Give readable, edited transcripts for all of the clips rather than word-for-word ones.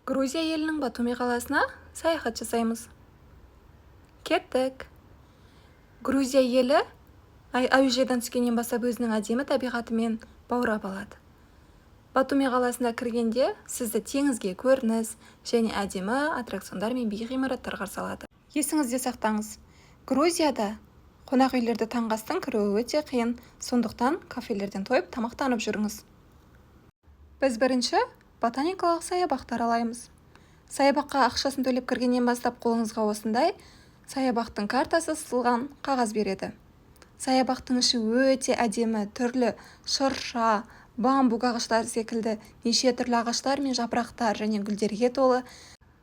Грузия елінің Батуми қаласына саяхат жасаймыз. Кеттік. Грузия елі әуежайдан түскеннен бастап өзінің әдемі табиғатымен баурап алады. Батуми қаласына кіргенде сізді теңізге көрініс және әдемі аттракциондар мен би ғимараттар қарсы алады. Есіңізде сақтаңыз, Грузияда қонақ үйлерді таңғы астың кіруі өте қиын, сондықтан кафелерден тойып тамақтанып жүріңіз. Біз бірінші ботаникалық саябақтар алаймыз. Саябаққа ақшасын төлеп кіргеннен бастап қолыңызға осындай саябақтың картасы сызылған қағаз береді. Саябақтың іші өте әдемі, түрлі шырша, бамбук ағаштары секілді неше түрлі ағаштар мен жапырақтар және гүлдерге толы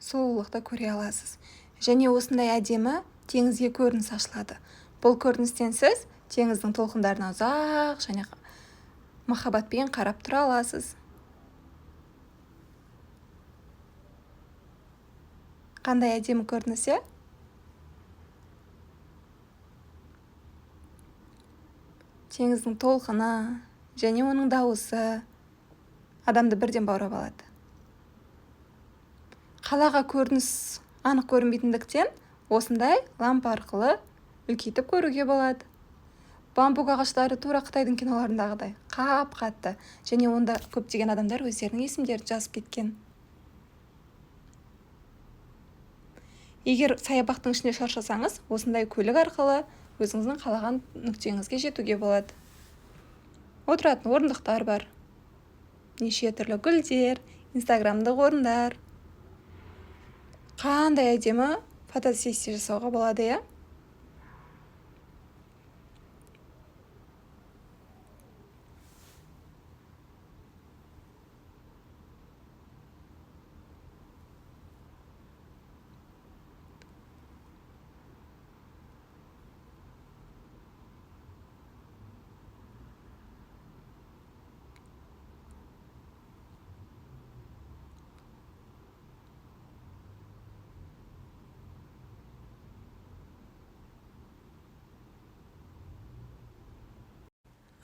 сұлулықты көре аласыз. Және осындай әдемі теңізге көрініс ашылады. Бұл көріністен сіз теңіздің толқындарына ұзақ және махаббатпен қарап тұра аласыз. Қандай әдемі көрініс, е? Теңіздің толқыны және оның дауысы адамды бірден баурап алады. Қалаға көрініс анық көрінбейтіндіктен осындай лампа арқылы үлкейтіп көруге болады. Бамбук ағаштары тура Қытайдың киноларындағыдай қап-қатты, және онда көптеген адамдар өздерінің есімдерін жазып кеткен. Егер саябақтың ішіне шаршасаңыз, осындай көлік арқылы өзіңіздің қалаған нүктеңізге жетуге болады. Отыратын орындықтар бар. Неше түрлі гүлдер, инстаграмдық орындар. Қандай әдемі фотосессия жасауға болады, е?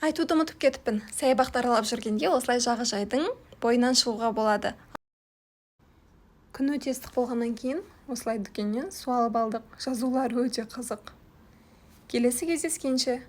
Айтуды ұмытып кетіппін. Саябақты аралап жүргенде осылай жағажайдың бойынан шығуға болады. Күн өте ыстық болғаннан кейін осылай дүкеннен су алып алдық. Жазулары өте қызық. Келесі кездескенше.